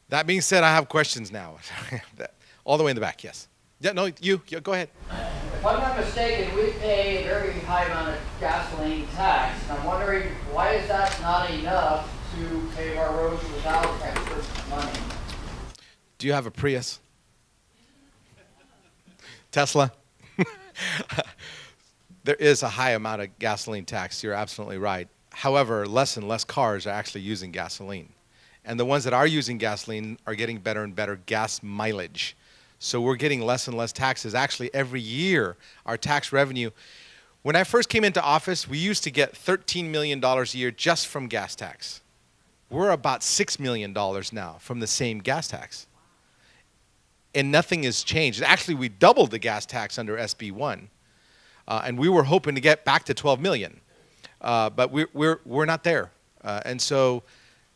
That being said, I have questions now. All the way in the back, yes. Yeah, no, you go ahead. If I'm not mistaken, we pay a very high amount of gasoline tax. And I'm wondering, why is that not enough to pave our roads without extra money? Do you have a Prius? Tesla? There is a high amount of gasoline tax. You're absolutely right. However, less and less cars are actually using gasoline. And the ones that are using gasoline are getting better and better gas mileage. So we're getting less and less taxes. Actually, every year, our tax revenue, when I first came into office, we used to get $13 million a year just from gas tax. We're about $6 million now from the same gas tax. And nothing has changed. Actually, we doubled the gas tax under SB1. And we were hoping to get back to 12 million. But we're not there. And so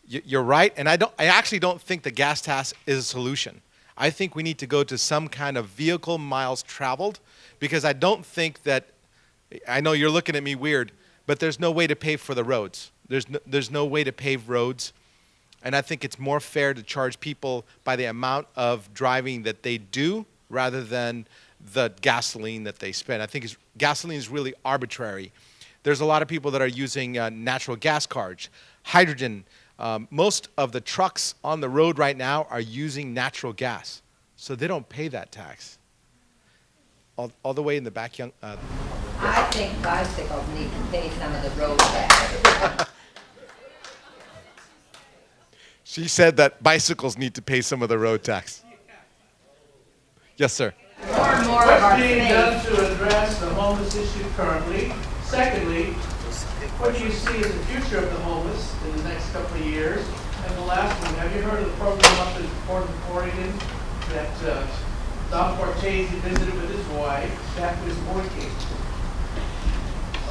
you're right. And I actually don't think the gas tax is a solution. I think we need to go to some kind of vehicle miles traveled, because I don't think that, I know you're looking at me weird, but there's no way to pay for the roads. There's no way to pave roads. And I think it's more fair to charge people by the amount of driving that they do rather than the gasoline that they spend. I think gasoline is really arbitrary. There's a lot of people that are using natural gas cars, hydrogen. Most of the trucks on the road right now are using natural gas, so they don't pay that tax. All the way in the back, young. I think bicycles need to pay some of the road tax. She said that bicycles need to pay some of the road tax. Yes, sir. More and more of our What's being done space. to address the homeless issue currently? Secondly, what do you see as the future of the homeless in the next couple of years? And the last one, have you heard of the program up in Portland, Oregon, that Don Cortese visited with his wife? That was working.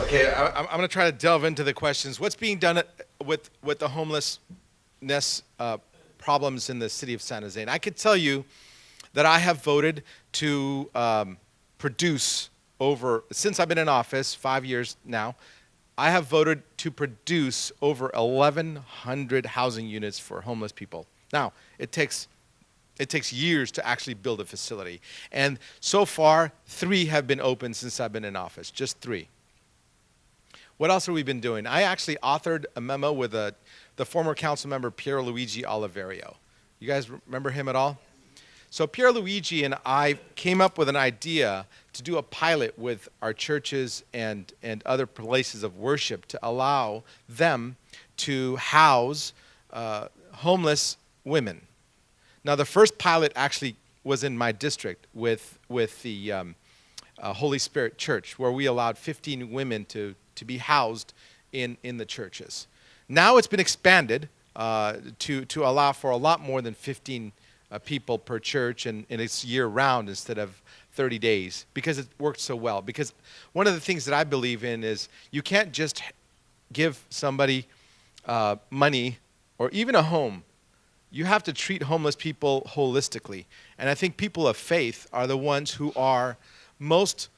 Okay, I'm going to try to delve into the questions. What's being done with the homelessness problems in the city of San Jose? And I could tell you that I have voted to produce since I've been in office, 5 years now, I have voted to produce over 1,100 housing units for homeless people. Now, it takes years to actually build a facility. And so far, 3 have been opened since I've been in office, just 3. What else have we been doing? I actually authored a memo with the former council member Pierluigi Oliverio. You guys remember him at all? So Pierluigi and I came up with an idea to do a pilot with our churches and other places of worship to allow them to house homeless women. Now, the first pilot actually was in my district with the Holy Spirit Church, where we allowed 15 women to be housed in the churches. Now it's been expanded to allow for a lot more than 15 people per church, and it's year-round instead of 30 days, because it worked so well. Because one of the things that I believe in is you can't just give somebody money or even a home. You have to treat homeless people holistically. And I think people of faith are the ones who are most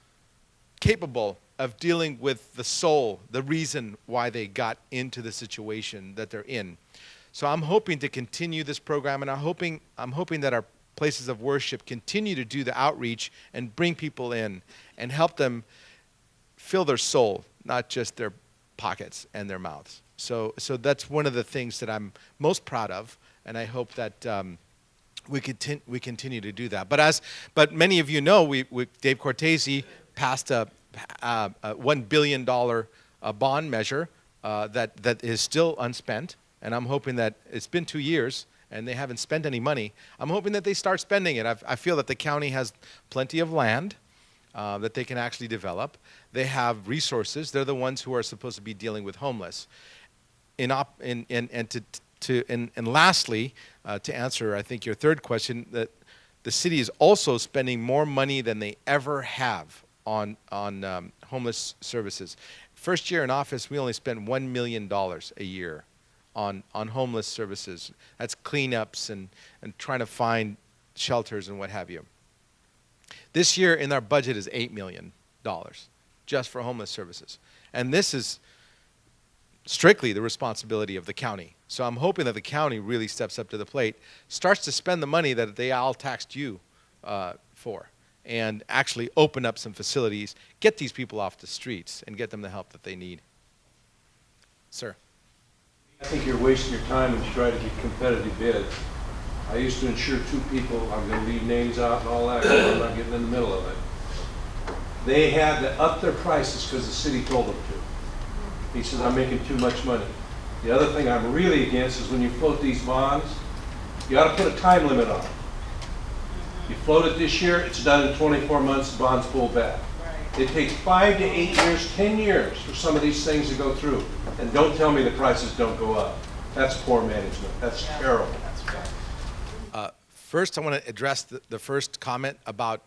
capable of dealing with the soul, the reason why they got into the situation that they're in. So I'm hoping to continue this program, and I'm hoping that our places of worship continue to do the outreach and bring people in and help them fill their soul, not just their pockets and their mouths. So that's one of the things that I'm most proud of, and I hope that we continue to do that. But many of you know, Dave Cortese passed a $1 billion bond measure that is still unspent. And I'm hoping that it's been 2 years and they haven't spent any money. I'm hoping that they start spending it. I feel that the county has plenty of land that they can actually develop. They have resources. They're the ones who are supposed to be dealing with homeless. And lastly, to answer, I think, your third question, that the city is also spending more money than they ever have on homeless services. First year in office, we only spent $1 million a year on homeless services. That's cleanups and trying to find shelters and what have you. This year in our budget is $8 million just for homeless services. And this is strictly the responsibility of the county. So I'm hoping that the county really steps up to the plate, starts to spend the money that they all taxed you for, and actually open up some facilities, get these people off the streets, and get them the help that they need. Sir. I think you're wasting your time when you try to get competitive bids. I used to insure 2 people, I'm gonna leave names out and all that, because I'm not getting in the middle of it. They had to up their prices because the city told them to. He says, I'm making too much money. The other thing I'm really against is when you float these bonds, you ought to put a time limit on it. You float it this year, it's done in 24 months, the bonds pull back. It takes 5 to 8 years, 10 years for some of these things to go through. And don't tell me the prices don't go up. That's poor management. That's terrible. First, I want to address the first comment about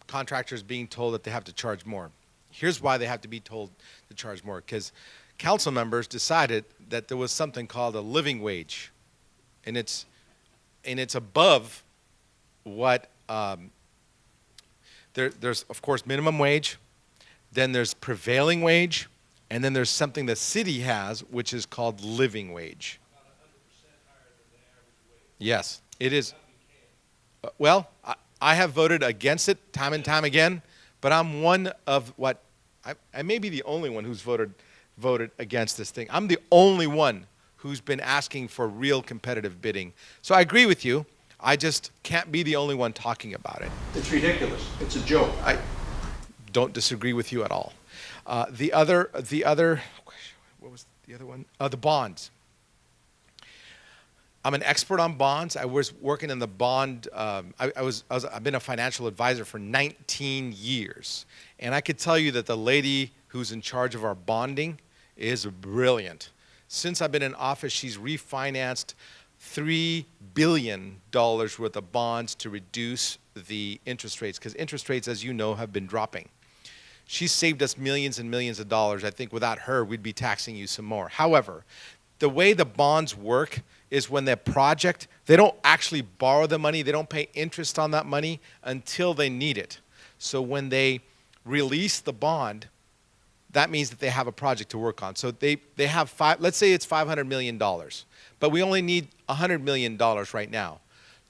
contractors being told that they have to charge more. Here's why they have to be told to charge more, because council members decided that there was something called a living wage, and it's above what there's of course minimum wage, then there's prevailing wage, and then there's something the city has which is called living wage. Yes, it is. Well, I have voted against it time and time again, but I'm one of what I may be the only one who's voted against this thing. I'm the only one who's been asking for real competitive bidding. So I agree with you. I just can't be the only one talking about it. It's ridiculous. It's a joke. I don't disagree with you at all. The other, what was the other one? The bonds. I'm an expert on bonds. I was working in the bond. I've been a financial advisor for 19 years, and I could tell you that the lady who's in charge of our bonding is brilliant. Since I've been in office, she's refinanced $3 billion worth of bonds to reduce the interest rates, because interest rates, as you know, have been dropping. She's saved us millions and millions of dollars. I think without her, we'd be taxing you some more. However, the way the bonds work is when their project, they don't actually borrow the money, they don't pay interest on that money until they need it. So when they release the bond, that means that they have a project to work on. So they have let's say it's $500 million, but we only need $100 million right now.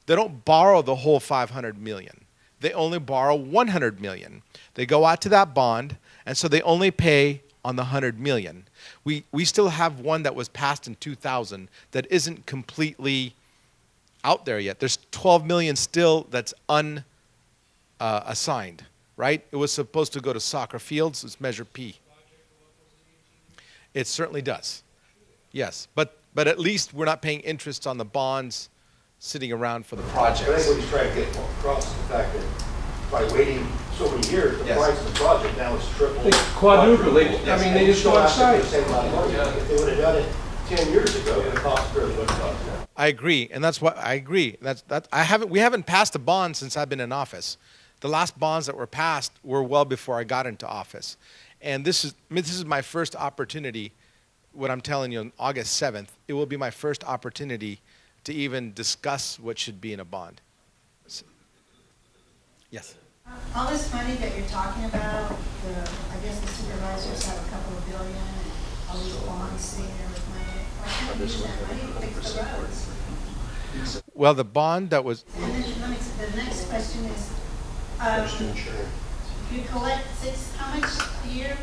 They don't borrow the whole $500 million. They only borrow $100 million. They go out to that bond, and so they only pay on the $100 million. We still have one that was passed in 2000 that isn't completely out there yet. There's $12 million still that's unassigned, right? It was supposed to go to soccer fields. It's Measure P. It certainly does. Yes, but at least we're not paying interest on the bonds sitting around for the projects. I think what he's trying to get across is the fact that by waiting so many years, the Yes. price of the project now is triple. They quadruple. I mean, they just go outside. The same amount of money. If they would have done it 10 years ago, it would have cost fairly much less. I agree, and that's what I agree. We haven't passed a bond since I've been in office. The last bonds that were passed were well before I got into office, and this is my first opportunity. What I'm telling you, on August 7th, it will be my first opportunity to even discuss what should be in a bond. So, yes. All this money that you're talking about, I guess the supervisors have a couple of billion and all these bonds sitting there with money. Why can't we use that money to fix the roads? Well, the bond that was And then the next question is, you collect how much a year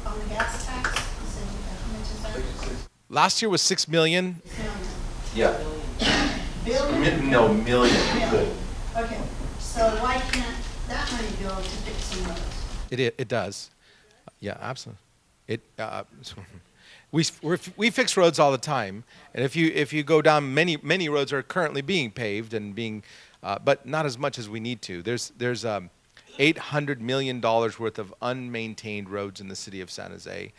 on the gas tax? You said, how much is that? last year was $6 million. Yeah. Billion? No, million. Million. Okay, so why can't that money go to fix some roads? It does. Yeah, absolutely. We fix roads all the time, and if you go down, many roads are currently being paved and being, but not as much as we need to. There's $800 million worth of unmaintained roads in the city of San Jose.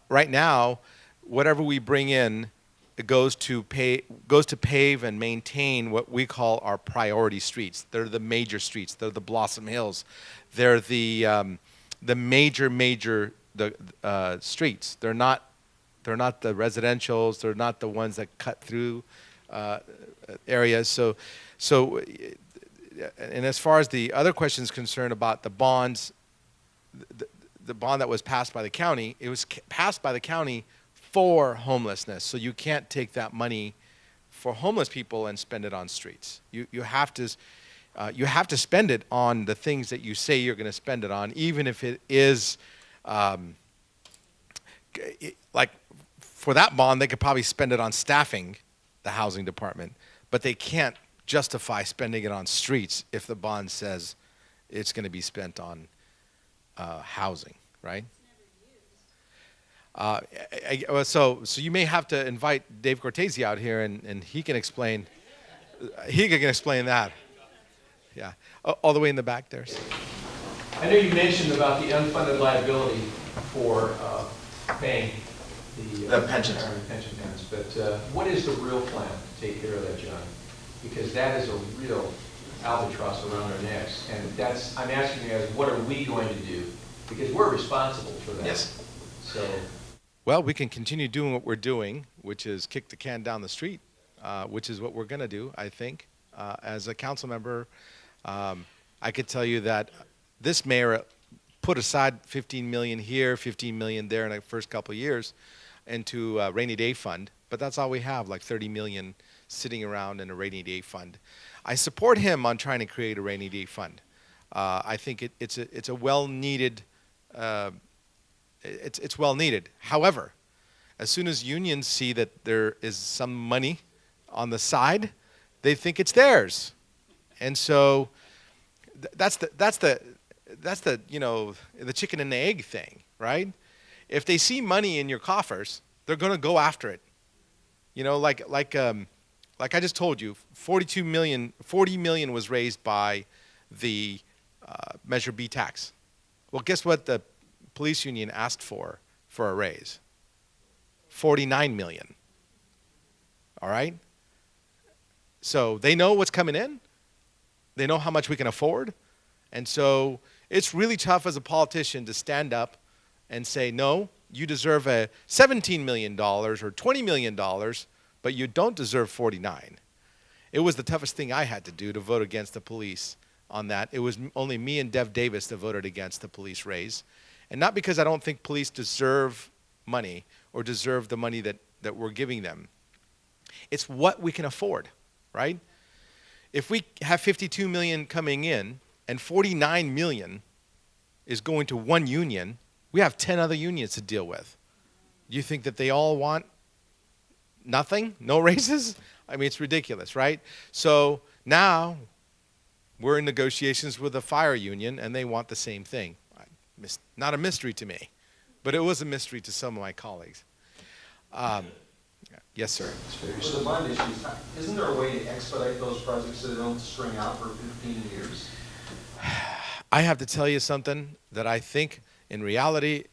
Right now, whatever we bring in, it goes to pave and maintain what we call our priority streets. They're the major streets. They're the Blossom Hills. They're the major streets. They're not the residentials. They're not the ones that cut through areas. So, and as far as the other questions concerned about the bonds, the bond that was passed by the county, it was passed by the county for homelessness. So you can't take that money for homeless people and spend it on streets. You have to spend it on the things that you say you're going to spend it on, even if it is like for that bond, they could probably spend it on staffing the housing department, but they can't justify spending it on streets if the bond says it's going to be spent on housing, right? So you may have to invite Dave Cortese out here, and he can explain. He can explain that. Yeah, all the way in the back there. I know you mentioned about the unfunded liability for paying the pensions. retirement pension payments, but what is the real plan to take care of that, John? Because that is a real albatross around our necks, and that's, I'm asking you guys, what are we going to do? Because we're responsible for that. Yes. So. Well, we can continue doing what we're doing, which is kick the can down the street, which is what we're going to do, I think. As a council member, I could tell you that this mayor put aside 15 million here, 15 million there in the first couple of years into a rainy day fund, but that's all we have, like 30 million sitting around in a rainy day fund. I support him on trying to create a rainy day fund. I think it's a well-needed, it's well needed. However, as soon as unions see that there is some money on the side, they think it's theirs, and so that's the you know, the chicken and the egg thing, right? If they see money in your coffers, they're going to go after it. You know, like I just told you, 40 million was raised by the Measure B tax. Well, guess what the police union asked for a raise? 49 million. All right? So they know what's coming in. They know how much we can afford. And so it's really tough as a politician to stand up and say, no, you deserve a $17 million or $20 million, but you don't deserve 49. It was the toughest thing I had to do to vote against the police on that. It was only me and Dev Davis that voted against the police raise. And not because I don't think police deserve money or deserve the money that we're giving them. It's what we can afford, right? If we have 52 million coming in and 49 million is going to one union, we have 10 other unions to deal with. You think that they all want nothing? No raises? I mean, it's ridiculous, right? So now we're in negotiations with the fire union, and they want the same thing. Not a mystery to me, but it was a mystery to some of my colleagues. Yes, sir. For the bond issues, isn't there a way to expedite those projects so they don't string out for 15 years? I have to tell you something that I think in reality,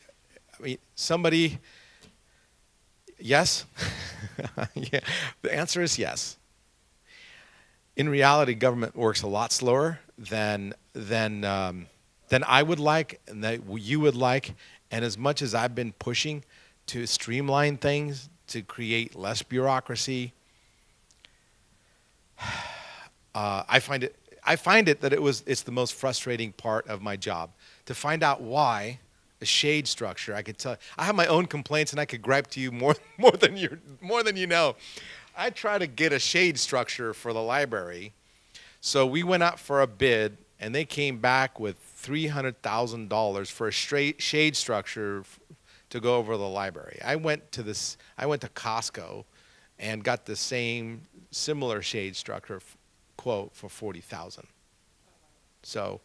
I mean, somebody, yes. Yeah, the answer is yes. In reality, government works a lot slower than I would like and that you would like. And as much as I've been pushing to streamline things, to create less bureaucracy, I find it that it's the most frustrating part of my job to find out why a shade structure. I could tell. I have my own complaints, and I could gripe to you more than you know. I try to get a shade structure for the library, so we went out for a bid, and they came back with $300,000 for a straight shade structure to go over the library. I went to Costco and got the similar shade structure quote for $40,000. So,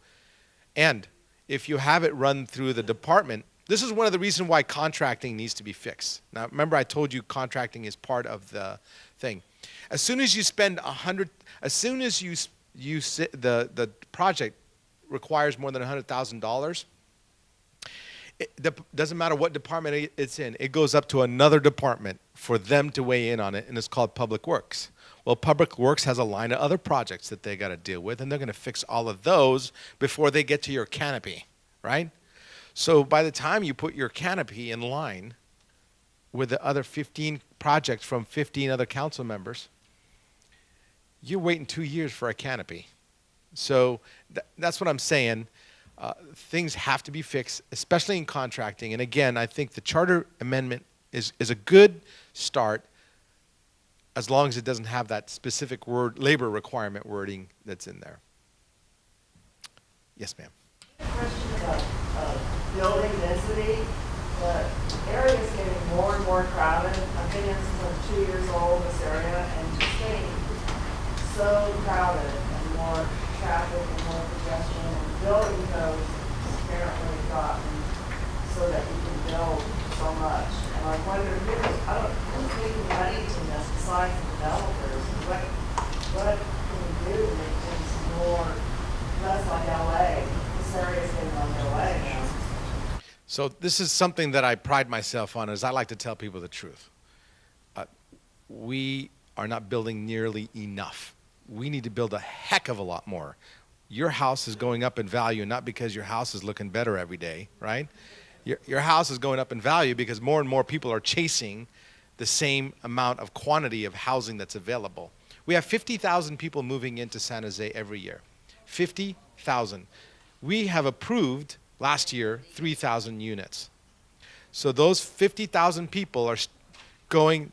and if you have it run through the department, this is one of the reasons why contracting needs to be fixed. Now, remember I told you contracting is part of the thing. As soon as you spend as soon as the project requires more than $100,000, it doesn't matter what department it's in, it goes up to another department for them to weigh in on it, and it's called Public Works. Well, Public Works has a line of other projects that they got to deal with, and they're going to fix all of those before they get to your canopy, right? So by the time you put your canopy in line with the other 15 projects from 15 other council members, you're waiting 2 years for a canopy. So that's what I'm saying. Things have to be fixed, especially in contracting. And again, I think the charter amendment is a good start, as long as it doesn't have that specific word labor requirement wording that's in there. Yes, ma'am. Question about building density. The area is getting more and more crowded. I've been here since I'm 2 years old, this area, and just getting so crowded and more traffic and more congestion. And building codes apparently gotten so that you can build so much. And I wonder, who's making money from this besides the developers? What can we do to make things more, less like LA? This area is getting like LA now. So this is something that I pride myself on, is I like to tell people the truth. We are not building nearly enough. We need to build a heck of a lot more. Your house is going up in value not because your house is looking better every day, right? Your house is going up in value because more and more people are chasing the same amount of quantity of housing that's available. We have 50,000 people moving into San Jose every year. 50,000. We have approved last year 3,000 units. So those 50,000 people are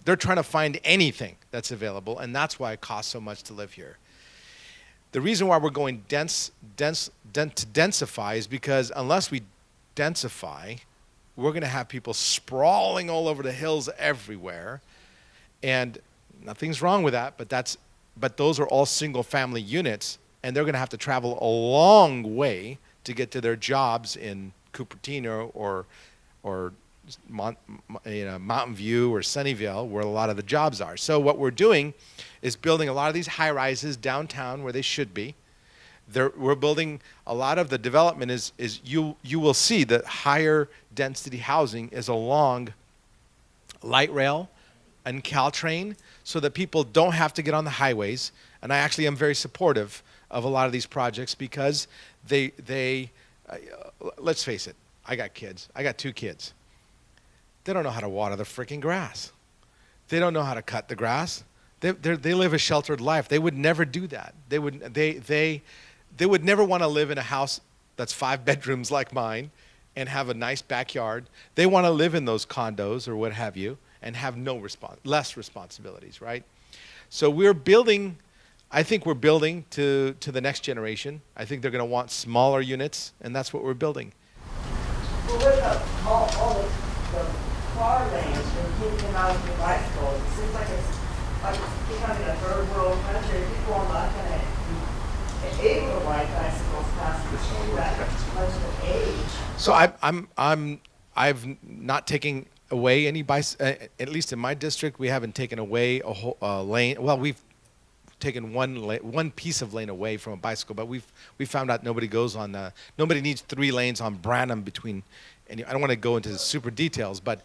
they're trying to find anything that's available, and that's why it costs so much to live here. The reason why we're going to densify is because unless we densify, we're going to have people sprawling all over the hills everywhere, and nothing's wrong with that, but those are all single family units, and they're going to have to travel a long way to get to their jobs in Cupertino or Mountain View or Sunnyvale, where a lot of the jobs are. So what we're doing is building a lot of these high-rises downtown where they should be. We're building a lot of the development is you will see that higher density housing is along light rail and Caltrain, so that people don't have to get on the highways. And I actually am very supportive of a lot of these projects because let's face it, I got kids. I got 2 kids. They don't know how to water the freaking grass. They don't know how to cut the grass. They live a sheltered life. They would never do that. They would never want to live in a house that's 5 bedrooms like mine and have a nice backyard. They want to live in those condos or what have you and have less responsibilities, right? So I think we're building to the next generation. I think they're going to want smaller units, and that's what we're building. Well, with all the car lanes for kids and out with bicycles, it seems like it's becoming a third world country. People are not going to be able to ride bicycles past that much of an age. So I've not taken away any at least in my district, we haven't taken away a whole lane. Well, we've taken one piece of lane away from a bicycle, but we found out nobody needs 3 lanes on Branham between. And I don't want to go into the super details, but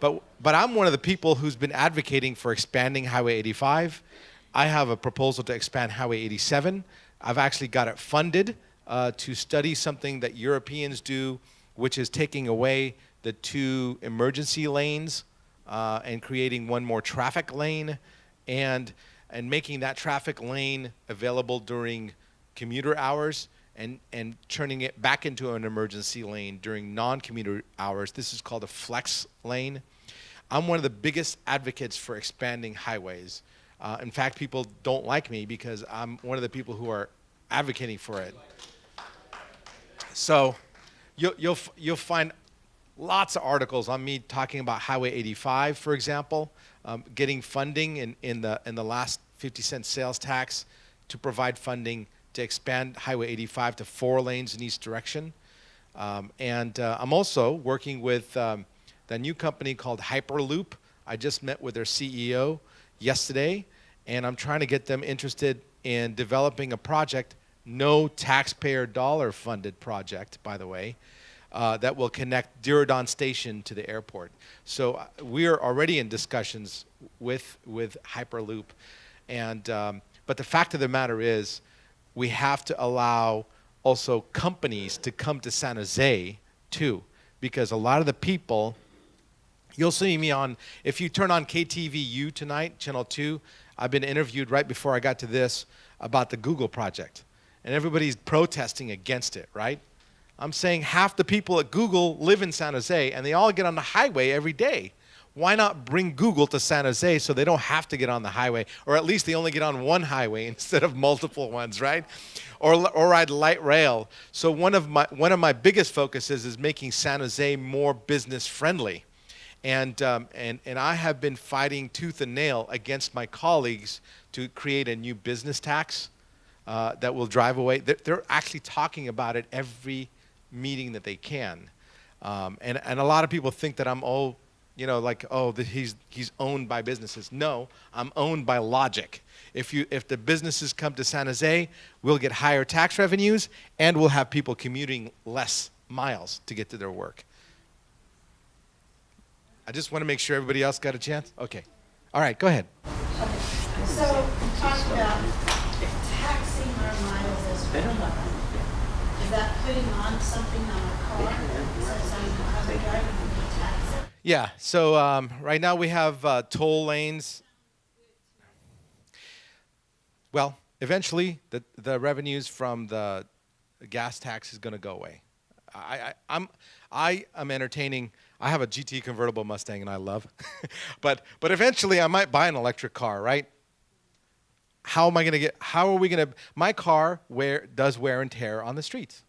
I'm one of the people who's been advocating for expanding Highway 85. I have a proposal to expand Highway 87. I've actually got it funded to study something that Europeans do, which is taking away the 2 emergency lanes and creating 1 more traffic lane and making that traffic lane available during commuter hours and turning it back into an emergency lane during non-commuter hours. This is called a flex lane. I'm one of the biggest advocates for expanding highways. In fact, people don't like me because I'm one of the people who are advocating for it. So you'll find lots of articles on me talking about Highway 85, for example, getting funding in the last 50-cent sales tax to provide funding to expand Highway 85 to 4 lanes in each direction. And I'm also working with the new company called Hyperloop. I just met with their CEO yesterday, and I'm trying to get them interested in developing a project, no taxpayer dollar funded project, by the way, that will connect Diridon Station to the airport. So we're already in discussions with Hyperloop. And but the fact of the matter is, we have to allow also companies to come to San Jose too, because a lot of the people, you'll see me if you turn on KTVU tonight, Channel 2, I've been interviewed right before I got to this about the Google project. And everybody's protesting against it, right? I'm saying half the people at Google live in San Jose, and they all get on the highway every day. why not bring Google to San Jose so they don't have to get on the highway, or at least they only get on one highway instead of multiple ones, right? Or ride light rail. So one of my biggest focuses is making San Jose more business friendly. And I have been fighting tooth and nail against my colleagues to create a new business tax that will drive away. They're actually talking about it every meeting that they can. And a lot of people think that I'm he's owned by businesses. No, I'm owned by logic. If the businesses come to San Jose, we'll get higher tax revenues and we'll have people commuting less miles to get to their work. I just want to make sure everybody else got a chance. Okay. All right, go ahead. So you talked about taxing our miles as well. Is that putting on something on a car that says I'm driving to tax it? Yeah, so right now we have toll lanes. Well, eventually the revenues from the gas tax is going to go away. I am entertaining. I have a GT convertible Mustang and I love, but eventually I might buy an electric car, right? How are we going to, my car does wear and tear on the streets,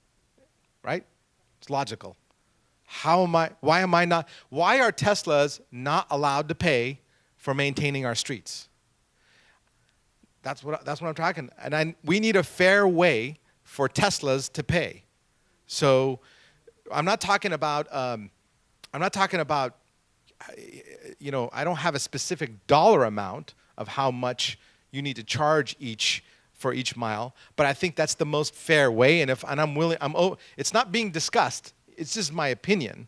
right? It's logical. Why are Teslas not allowed to pay for maintaining our streets? That's what I'm talking, and we need a fair way for Teslas to pay. So I'm not talking about, I don't have a specific dollar amount of how much you need to charge for each mile, but I think that's the most fair way. And I'm willing. It's not being discussed. It's just my opinion.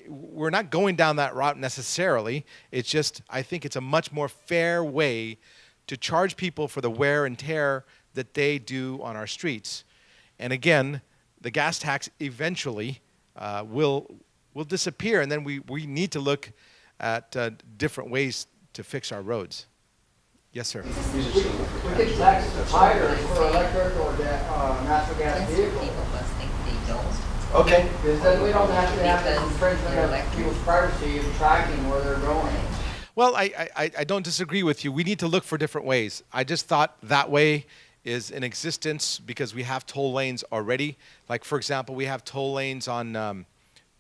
We're not going down that route necessarily. It's just I think it's a much more fair way to charge people for the wear and tear that they do on our streets. And again, the gas tax eventually will disappear, and then we need to look at different ways to fix our roads. Yes, sir. We could tax the tires for electric or natural gas vehicles. People must think they don't. Okay. Because then we don't have to have this Because infringement they're of electric. people's privacy of tracking where they're going. Well, I don't disagree with you. We need to look for different ways. I just thought that way is in existence because we have toll lanes already. Like, for example, we have toll lanes on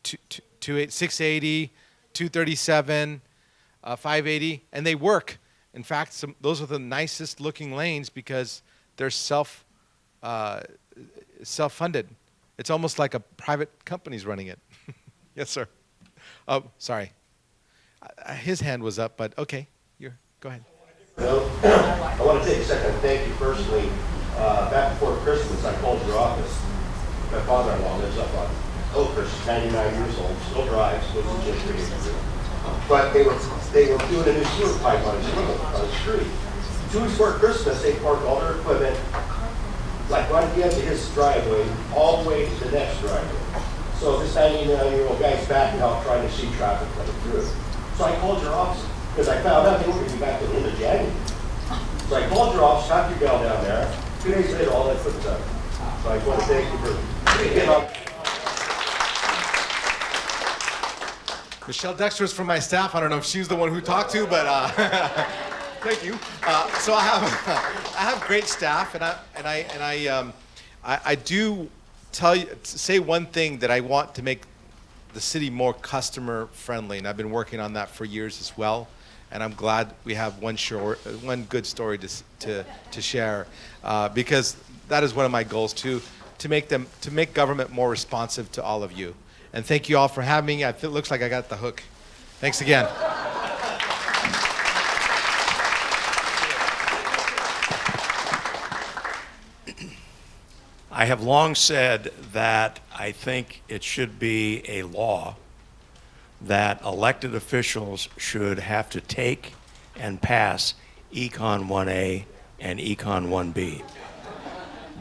680, 237, 580, and they work. In fact, those are the nicest looking lanes because they're self-funded. It's almost like a private company's running it. Yes, sir. Oh, sorry. His hand was up, but okay. Go ahead. Well, I want to take a second and thank you personally. Back before Christmas, I called your office. My father-in-law lives up on Oakhurst, 99 years old, still drives, lives in Gentry. But they were doing a new sewer pipe on the street. 2 weeks before Christmas, they parked all their equipment, like right at the edge of his driveway, all the way to the next driveway. So this 99-year-old guy's backing out trying to see traffic coming through. So I called your office because I found out they were going to be back to the end of January. So I called your office, knocked your gal down there. 2 days later, all that put up. So I want to thank you for getting up. Michelle Dexter is from my staff. I don't know if she's the one who talked to, but thank you. So I have great staff, and I do say one thing that I want to make the city more customer friendly, and I've been working on that for years as well. And I'm glad we have one good story to share, because that is one of my goals too, to make government more responsive to all of you. And thank you all for having me. It looks like I got the hook. Thanks again. I have long said that I think it should be a law that elected officials should have to take and pass Econ 1A and Econ 1B.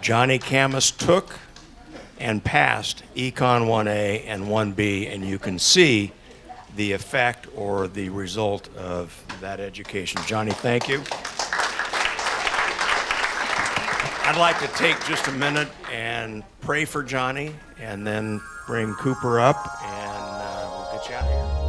Johnny Khamis took and passed Econ 1A and 1B, and you can see the effect or the result of that education. Johnny, thank you. I'd like to take just a minute and pray for Johnny, and then bring Cooper up, and we'll get you out of here.